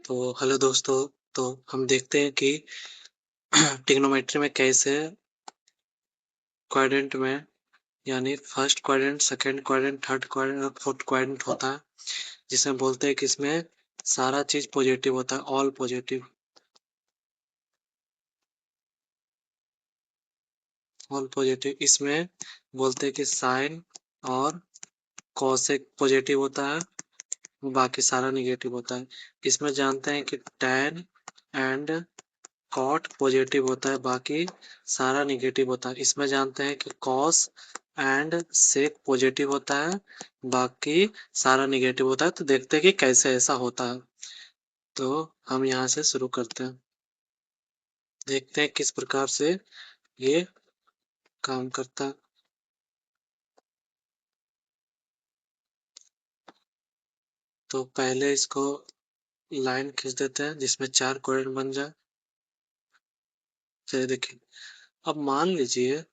तो हेलो दोस्तों। तो हम देखते हैं कि ट्रिग्नोमेट्री में कैसे क्वाड्रेंट में यानी first quadrant, second quadrant, third quadrant और फोर्थ क्वाड्रेंट होता है, जिसमें बोलते हैं कि इसमें सारा चीज पॉजिटिव होता है, ऑल पॉजिटिव। ऑल पॉजिटिव इसमें बोलते हैं कि साइन और कॉसेक पॉजिटिव होता है, बाकी सारा निगेटिव होता है। इसमें जानते हैं कि टैन एंड कॉट पॉजिटिव होता है, बाकी सारा निगेटिव होता है। इसमें जानते हैं कि कॉस एंड सेक पॉजिटिव होता है, बाकी सारा निगेटिव होता है। तो देखते हैं कि कैसे ऐसा होता है। तो हम यहाँ से शुरू करते हैं, देखते हैं किस प्रकार से ये काम करता है। तो पहले इसको लाइन खींच देते हैं जिसमें 4 क्वाड्रेंट बन जाए। चलिए देखिए, अब मान लीजिए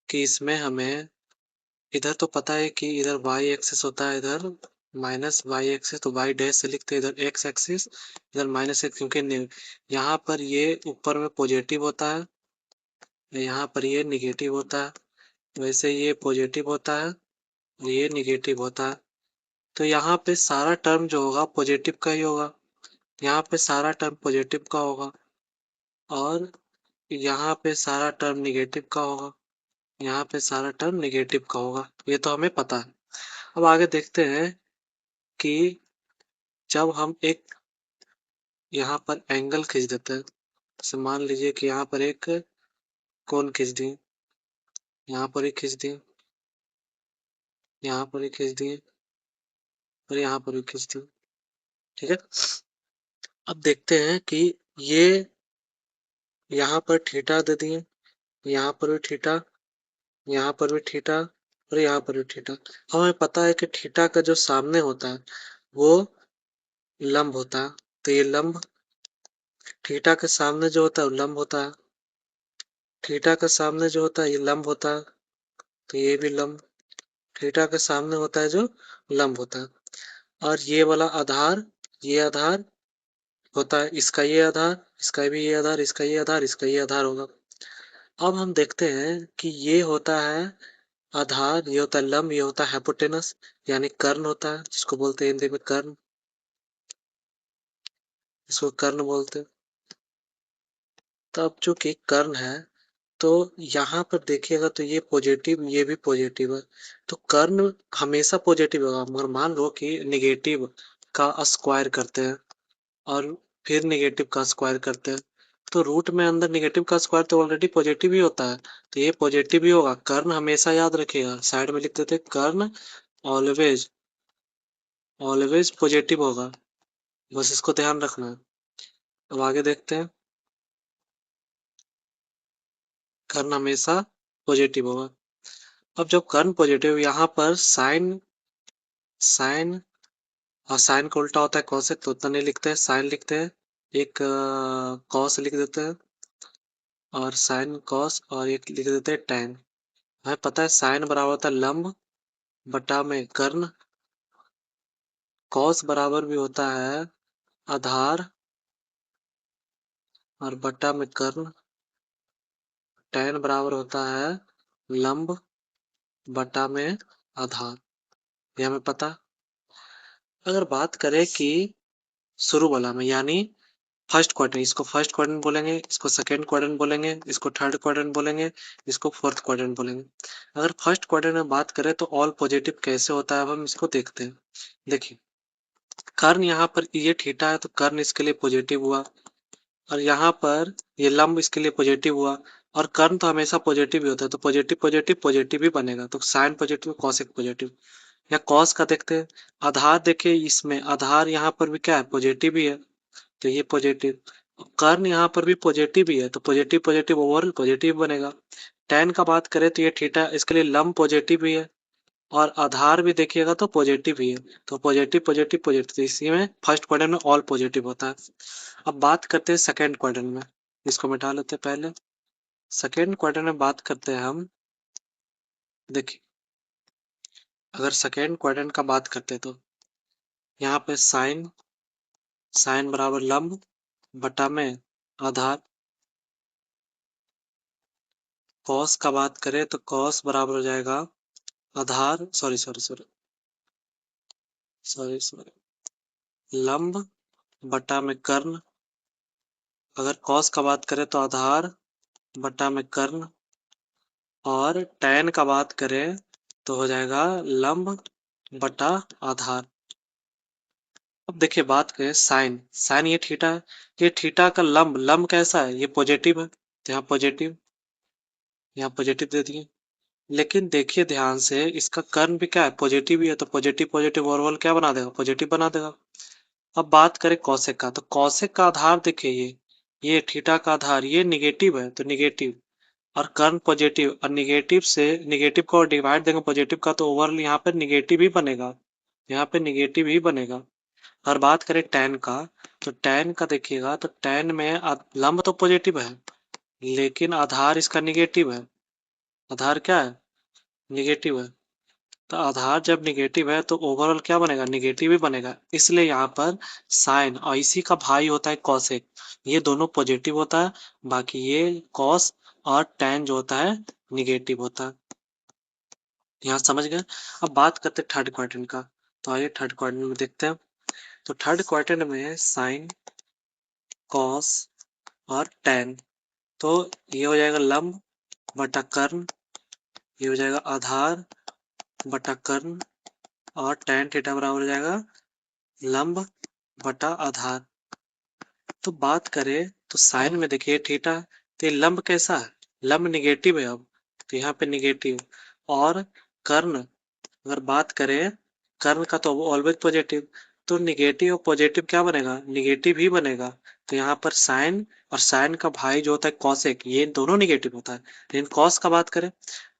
कि इसमें हमें इधर तो पता है कि इधर y एक्सिस होता है, इधर माइनस y एक्सिस, तो y डैश से लिखते हैं, इधर x एक्सिस, इधर माइनस x, क्योंकि यहाँ पर ये ऊपर में पॉजिटिव होता है, यहाँ पर ये निगेटिव होता है। वैसे ये पॉजिटिव होता है, ये निगेटिव होता है। तो यहाँ पे सारा टर्म जो होगा पॉजिटिव का ही होगा, यहाँ पे सारा टर्म पॉजिटिव का होगा, और यहाँ पे सारा टर्म निगेटिव का होगा, यहाँ पे सारा टर्म निगेटिव का होगा। ये तो हमें पता है। अब आगे देखते हैं कि जब हम एक यहाँ पर एंगल खींच देते हैं, जैसे मान लीजिए कि यहाँ पर एक कोण खींच दिए, यहाँ पर ही खींच दिए, यहाँ पर ही खींच दिए, और यहाँ पर भी खींच दिए। ठीक है, अब देखते हैं कि ये यहाँ पर थीटा दे दिए, यहाँ पर भी थीटा, यहाँ पर भी थीटा, और यहाँ पर भी थीटा। हमें पता है कि थीटा का जो सामने होता है वो लंब होता है, तो ये लंब, थीटा के सामने जो होता है वो लंब होता है, थीटा के सामने जो होता है ये लंब होता है, तो ये भी लंब, थीटा के सामने होता है जो लंब होता है। और ये वाला आधार, ये आधार होता है, इसका ये आधार, इसका भी ये आधार, इसका ये आधार, इसका ये आधार होगा। अब हम देखते हैं कि ये होता है आधार, ये होता है लंब, ये होता है हाइपोटेनस यानी कर्ण होता है, जिसको बोलते हैं हिंदी में कर्ण, इसको कर्ण बोलते हैं। तो अब चूंकि कर्ण है, तो यहाँ पर देखिएगा तो ये पॉजिटिव, ये भी पॉजिटिव है, तो कर्ण हमेशा पॉजिटिव होगा। मगर मान लो कि निगेटिव का स्क्वायर करते हैं और फिर निगेटिव का स्क्वायर करते हैं, तो रूट में अंदर निगेटिव का स्क्वायर तो ऑलरेडी पॉजिटिव ही होता है, तो ये पॉजिटिव ही होगा। कर्ण हमेशा याद रखिएगा, साइड में लिख देते कर्ण ऑलवेज, ऑलवेज पॉजिटिव होगा, बस इसको ध्यान रखना है। अब आगे देखते हैं, कर्ण हमेशा पॉजिटिव होगा। अब जब कर्ण पॉजिटिव, यहाँ पर साइन, साइन और साइन का उल्टा होता है कॉसेक, तो उतना नहीं लिखते हैं, साइन लिखते हैं, एक कॉस लिख देते हैं, और साइन कॉस, और एक लिख देते हैं टैन। हमें पता है साइन बराबर होता है लंब बटा में कर्ण, कॉस बराबर भी होता है आधार और बटा में कर्ण, टैन बराबर होता है लंब बटा में आधार, ये हमें पता। अगर बात करें कि शुरू वाला में यानी फर्स्ट क्वाड्रेंट, इसको फर्स्ट क्वाड्रेंट बोलेंगे, इसको सेकंड क्वाड्रेंट बोलेंगे, इसको थर्ड क्वाड्रेंट बोलेंगे, इसको फोर्थ क्वाड्रेंट बोलेंगे। अगर फर्स्ट क्वाड्रेंट में बात करें तो ऑल पॉजिटिव कैसे होता है, अब हम इसको देखते हैं। देखिए, कर्ण यहाँ पर ये थीटा है तो कर्ण इसके लिए पॉजिटिव हुआ, और यहाँ पर ये लंब इसके लिए पॉजिटिव हुआ, और कर्ण तो हमेशा पॉजिटिव ही होता है, तो पॉजिटिव पॉजिटिव पॉजिटिव ही बनेगा, तो साइन पॉजिटिव कॉसेक पॉजिटिव। या कॉस का देखते हैं, आधार देखिए, इसमें आधार यहाँ पर भी क्या है, पॉजिटिव ही है, तो ये पॉजिटिव। कर्ण यहाँ पर भी पॉजिटिव ही है, तो पॉजिटिव पॉजिटिव ओवरऑल पॉजिटिव बनेगा। tan का बात करें तो ये थीटा इसके लिए लंब पॉजिटिव ही है, और आधार भी देखिएगा तो पॉजिटिव ही है, तो पॉजिटिव पॉजिटिव पॉजिटिव, तो इसी में फर्स्ट क्वाड्रेंट में ऑल पॉजिटिव होता है। अब बात करते हैं सेकेंड क्वाड्रेंट में, इसको मिटा लेते हैं पहले। सेकेंड क्वाड्रेंट में बात करते हैं हम, देखिए अगर सेकेंड क्वाड्रेंट का बात करते हैं तो यहाँ पे साइन साइन बराबर लंब बटा में आधार। कॉस का बात करें तो कॉस बराबर हो जाएगा आधार, sorry sorry sorry sorry sorry लंब बटा में कर्ण। अगर कॉस का बात करें तो आधार बटा में कर्ण, और tan का बात करें तो हो जाएगा लंब बटा आधार। अब देखिए बात करें साइन, साइन ये थीटा है, ये थीटा का लंब, लंब कैसा है, ये पॉजिटिव है तो यहाँ पॉजिटिव, यहाँ पॉजिटिव दे दिए। लेकिन देखिए ध्यान से, इसका कर्ण भी क्या है, पॉजिटिव ही है, तो पॉजिटिव पॉजिटिव ओवरऑल क्या बना देगा, पॉजिटिव बना देगा। अब बात करें कौशिक का, तो कौशिक का आधार देखिए, ये थीटा का आधार ये निगेटिव है तो निगेटिव, और कर्ण पॉजिटिव, और निगेटिव से निगेटिव को डिवाइड देंगे पॉजिटिव का तो ओवरऑल यहाँ पर निगेटिव ही बनेगा, यहाँ पे निगेटिव ही बनेगा। और बात करें tan का, तो tan का देखिएगा तो tan में लंब तो पॉजिटिव है लेकिन आधार इसका निगेटिव है, आधार क्या है, निगेटिव है। तो आधार जब निगेटिव है तो ओवरऑल क्या बनेगा, निगेटिव ही बनेगा। इसलिए यहाँ पर साइन और इसी का भाई होता है कॉसेक, ये दोनों पॉजिटिव होता है, बाकी ये कॉस और tan जो होता है निगेटिव होता है। यहाँ समझ गए। अब बात करते हैं थर्ड क्वाड्रेंट का, तो आइए थर्ड क्वाड्रेंट में देखते हैं। तो थर्ड क्वाड्रेंट में साइन, कॉस और tan, तो ये हो जाएगा लंब बटा कर्ण, ये हो जाएगा आधार बटा कर्ण, और tan थीटा बराबर हो जाएगा लंब बटा आधार। तो बात करें तो साइन में देखिए थीटा, तो ये लंब कैसा है, लंब निगेटिव है, अब तो यहाँ पे निगेटिव। और कर्ण, अगर बात करें कर्ण का तो ऑलवेज पॉजिटिव, तो निगेटिव और पॉजिटिव क्या बनेगा, निगेटिव ही बनेगा। तो यहाँ पर साइन और साइन का भाई जो होता है कॉसेक, ये दोनों निगेटिव होता है। लेकिन कॉस का बात करें,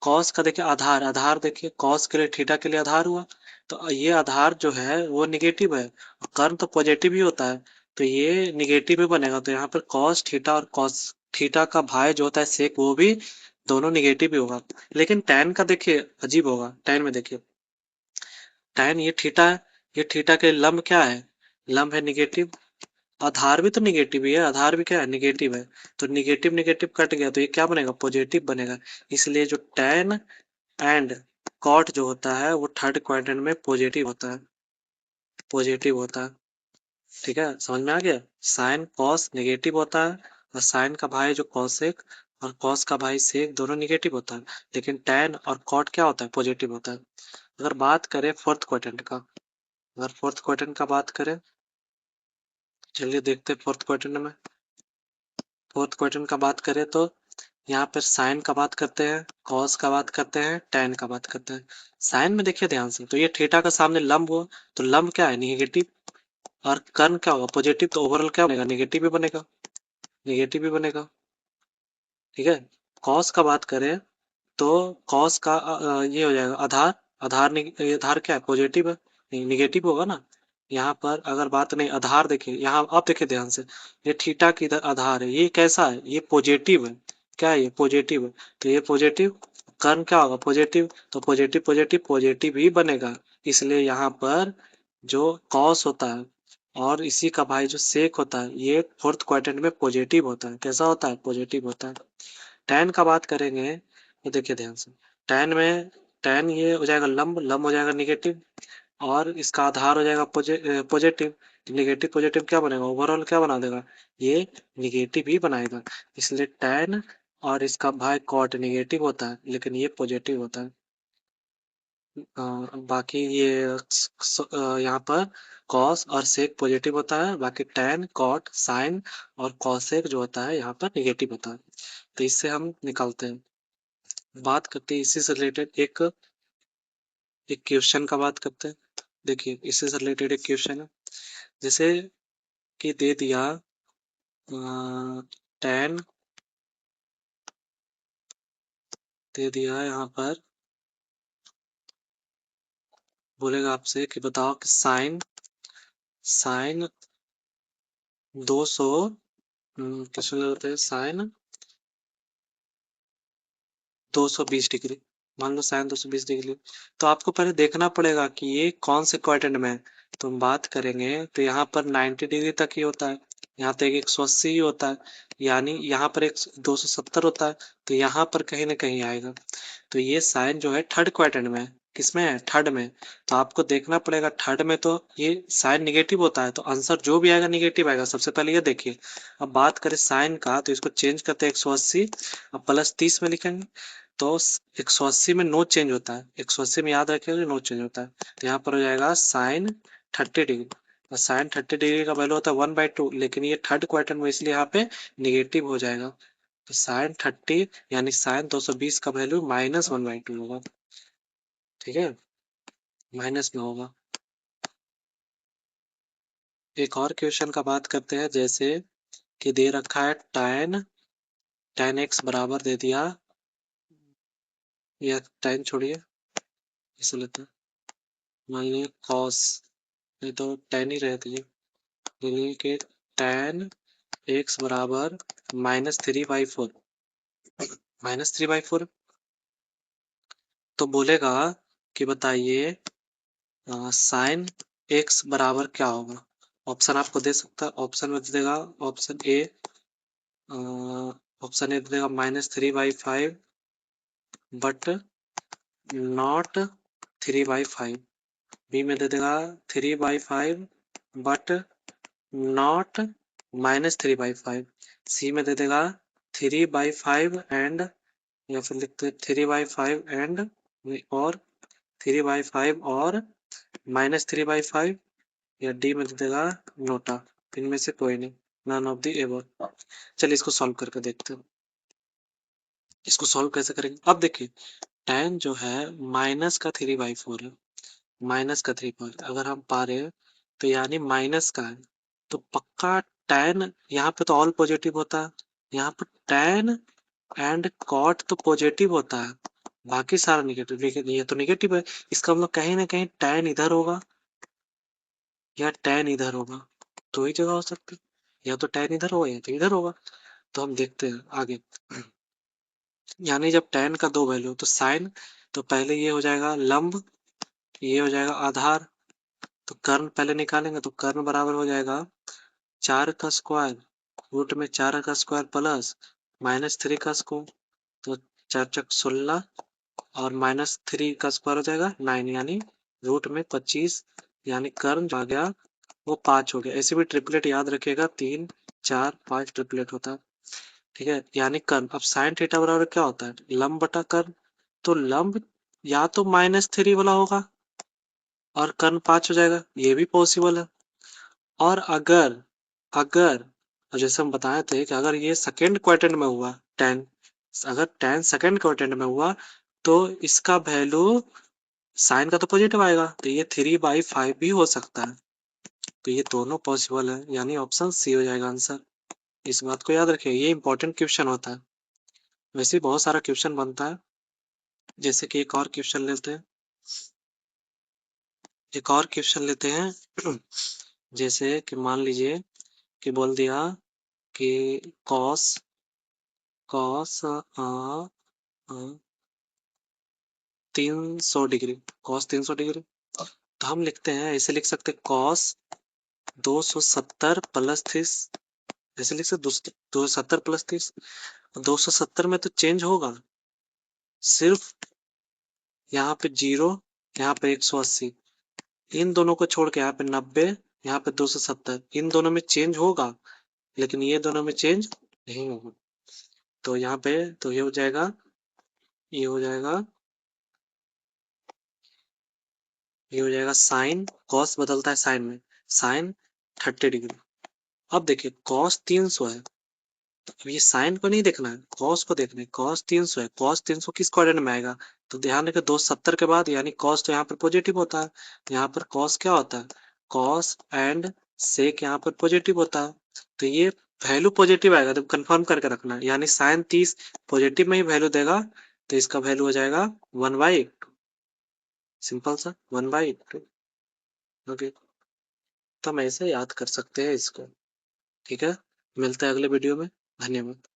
कॉस का देखिए आधार, आधार देखिए कॉस के लिए थीटा के लिए आधार हुआ, तो ये आधार जो है वो निगेटिव है, और कर्ण तो पॉजिटिव ही होता है, तो ये निगेटिव ही बनेगा। तो यहाँ पर कॉस थीटा और कॉस थीटा का भाई जो होता है सेक, वो भी दोनों निगेटिव ही होगा। लेकिन tan का देखिए अजीब होगा, tan में देखिए tan ये थीटा है, ये थीटा के लंब क्या है, लंब है निगेटिव, आधार भी तो निगेटिव ही है, आधार भी क्या है, निगेटिव है। तो निगेटिव निगेटिव कट गया तो ये क्या बनेगा, पॉजिटिव बनेगा। इसलिए जो tan एंड cot जो होता है वो थर्ड क्वाड्रेंट में पॉजिटिव होता है, पॉजिटिव होता है। ठीक है, समझ में आ गया। साइन कॉस नेगेटिव होता है, और साइन का भाई जो कॉसेक और कॉस का भाई सेक दोनों निगेटिव होता है, लेकिन tan और cot क्या होता है, पॉजिटिव होता है। अगर बात करें फोर्थ क्वाड्रेंट का, अगर फोर्थ क्वाड्रेंट का बात करें, चलिए देखते हैं फोर्थ क्वाड्रेंट में। फोर्थ क्वाड्रेंट का बात करें तो यहाँ पर साइन का बात करते हैं, कॉस का बात करते हैं, tan का बात करते हैं। साइन में देखिए ध्यान से, तो ये थीटा का सामने लंब हुआ, तो लंब क्या है, निगेटिव, और कर्ण क्या होगा, पॉजिटिव, तो ओवरऑल क्या बनेगा, निगेटिव भी बनेगा, निगेटिव भी बनेगा। ठीक है। कॉस का बात करें तो कॉस का ये हो जाएगा आधार, आधार ये आधार क्या है, पॉजिटिव है, नहीं निगेटिव होगा ना। यहाँ पर अगर बात नहीं, आधार देखिए यहाँ, आप देखिए ध्यान से, ये थीटा की इधर आधार है, ये कैसा है, ये पॉजिटिव है, क्या है, ये पॉजिटिव है, तो ये पॉजिटिव, कर्ण क्या होगा, पॉजिटिव, तो पॉजिटिव पॉजिटिव पॉजिटिव ही बनेगा। इसलिए यहाँ पर जो कॉस होता है और इसी का भाई जो सेक होता है, ये फोर्थ क्वाड्रेंट में पॉजिटिव होता है, कैसा होता है, पॉजिटिव होता है। tan का बात करेंगे तो देखिए ध्यान से, tan में tan ये हो जाएगा लंब, लंब हो जाएगा निगेटिव, और इसका आधार हो जाएगा पॉजिटिव, निगेटिव पॉजिटिव क्या बनेगा, ओवरऑल क्या बना देगा, ये निगेटिव ही बनाएगा। इसलिए tan और इसका भाई cot निगेटिव होता है लेकिन ये पॉजिटिव होता है। बाकी ये यहाँ पर cos और sec पॉजिटिव होता है, बाकी tan cot sin और cosec जो होता है यहाँ पर निगेटिव होता है। तो इससे हम निकालते हैं। बात करते हैं इसी से रिलेटेड एक एक क्वेश्चन का बात करते हैं। देखिए इससे से रिलेटेड एक क्वेश्चन है, जैसे कि दे दिया tan, दे दिया है यहाँ पर, बोलेगा आपसे कि बताओ कि साइन, साइन 200 क्वेश्चन होते हैं साइन 220 डिग्री, मान लो साइन 220 डिग्री, तो आपको पहले देखना पड़ेगा कि ये कौन से क्वाड्रेंट में है। तो हम बात करेंगे तो यहाँ पर 90 डिग्री तक ही होता है, यहाँ तो 180 ही होता है, यानी यहाँ पर एक 270 होता है, तो यहाँ पर कहीं ना कहीं आएगा। तो ये साइन जो है थर्ड क्वाड्रेंट में है, किसमें है, थर्ड में। तो आपको देखना पड़ेगा थर्ड में तो ये साइन निगेटिव होता है, तो आंसर जो भी आएगा निगेटिव आएगा। सबसे पहले ये देखिए। अब बात करें साइन का तो इसको चेंज करते हैं 180, अब प्लस 30 में लिखेंगे तो 180 में नो चेंज होता है, 180 में याद रखिएगा नो चेंज होता है। तो यहाँ पर हो जाएगा साइन 30 डिग्री, और साइन 30 डिग्री का वैल्यू होता है 1/2, लेकिन ये थर्ड क्वाड्रेंट में इसलिए यहाँ पे निगेटिव हो जाएगा। तो साइन 30 यानी साइन 220 का वैल्यू -1/2 होगा, ठीक है, माइनस में होगा। एक और क्वेश्चन का बात करते हैं, जैसे कि दे रखा है tan x बराबर दे दिया, या tan छोड़िए इसे लेते हैं, मान लीजिए cos, ये तो tan ही रहती है, यानी कि tan x बराबर -3/4, -3/4। तो बोलेगा कि बताइए साइन x बराबर क्या होगा। ऑप्शन आपको दे सकता है, ऑप्शन में दे देगा, ऑप्शन ए दे देगा -3/5 बट नॉट 3/5, बी में दे देगा 3/5 बट नॉट -3/5, सी में दे देगा 3/5 एंड, या फिर लिखते 3/5 एंड और 3/5 और -3/5, या डी में दे देगा नोटा। इनमें से कोई नहीं, नन ऑफ दी एबव। चलिए इसको सॉल्व करके देखते हैं। इसको सॉल्व कैसे करेंगे, अब देखिए tan जो है माइनस का 3/4 है, माइनस का 3/4 अगर हम पा रहे हैं तो यानी माइनस का है, तो पक्का tan यहाँ पे तो ऑल पॉजिटिव होता है, यहाँ पर tan एंड कॉट तो पॉजिटिव होता है, बाकी सारा निगेटिव, लेकिन ये तो निगेटिव है, इसका मतलब कहीं ना कहीं tan इधर होगा या tan इधर होगा, दो ही जगह हो सकती है, या तो tan इधर होगा या तो इधर होगा। तो हम देखते हैं आगे, यानी जब tan का दो वैल्यू तो साइन, तो पहले ये हो जाएगा लंब, ये हो जाएगा आधार, तो कर्ण पहले निकालेंगे तो कर्ण बराबर हो जाएगा 4 का स्क्वायर रूट में 4 का स्क्वायर प्लस -3 का स्क्वायर, तो 4×16 और -3 का स्क्वायर हो जाएगा 9, यानी रूट में 25, यानी कर्ण जो आ गया वो 5 हो गया। ऐसे भी ट्रिपलेट याद रखिएगा, 3 4 5 ट्रिपलेट होता है, ठीक है, यानी कर्ण। अब साइन थीटा बराबर क्या होता है, लंब बटा कर्ण, तो लंब या तो -3 वाला होगा और कर्ण 5 हो जाएगा, ये भी पॉसिबल है। और अगर अगर जैसे हम बताए थे कि अगर ये सेकेंड क्वाड्रेंट में हुआ tan, अगर tan सेकेंड क्वाड्रेंट में हुआ तो इसका वैल्यू साइन का तो पॉजिटिव आएगा, तो ये 3/5 भी हो सकता है। तो ये दोनों पॉसिबल है, यानी ऑप्शन सी हो जाएगा आंसर। इस बात को याद रखिए, ये इंपॉर्टेंट क्वेश्चन होता है, वैसे बहुत सारा क्वेश्चन बनता है। जैसे कि एक और क्वेश्चन लेते हैं, एक और क्वेश्चन लेते हैं जैसे कि मान लीजिए कि बोल दिया कि cos cos 300 degree, cos 300 degree, तो हम लिखते हैं, ऐसे लिख सकते हैं cos 270 प्लस 30, ऐसे लिख सकते 270 प्लस 30, 270 में तो चेंज होगा, सिर्फ यहाँ पे 0, यहाँ पे 180, इन दोनों को छोड़ के यहाँ पे 90, यहाँ पे 270, इन दोनों में चेंज होगा, लेकिन ये दोनों में चेंज नहीं होगा। तो यहाँ पे तो ये हो जाएगा, ये हो जाएगा, ये हो जाएगा साइन, कॉस बदलता है साइन में, साइन 30 डिग्री। अब देखिए कॉस 300 है, तो अब ये साइन को नहीं देखना है, कॉस को देखना है, कॉस 300 है, कॉस 300 किस क्वाड्रेंट में आएगा, तो ध्यान रखिए 270 के बाद, यानी कॉस तो यहाँ पर पॉजिटिव होता है, यहाँ पर कॉस क्या होता है, कॉस एंड सेक यहाँ पर पॉजिटिव होता है, तो ये वैल्यू पॉजिटिव आएगा, तो कंफर्म करके रखना है, यानी साइन 30 पॉजिटिव में ही वैल्यू देगा, तो इसका वैल्यू हो जाएगा 1/2, सिंपल सा 1/2। ओके, तो हम ऐसे याद कर सकते हैं इसको, ठीक है, मिलते हैं अगले वीडियो में, धन्यवाद।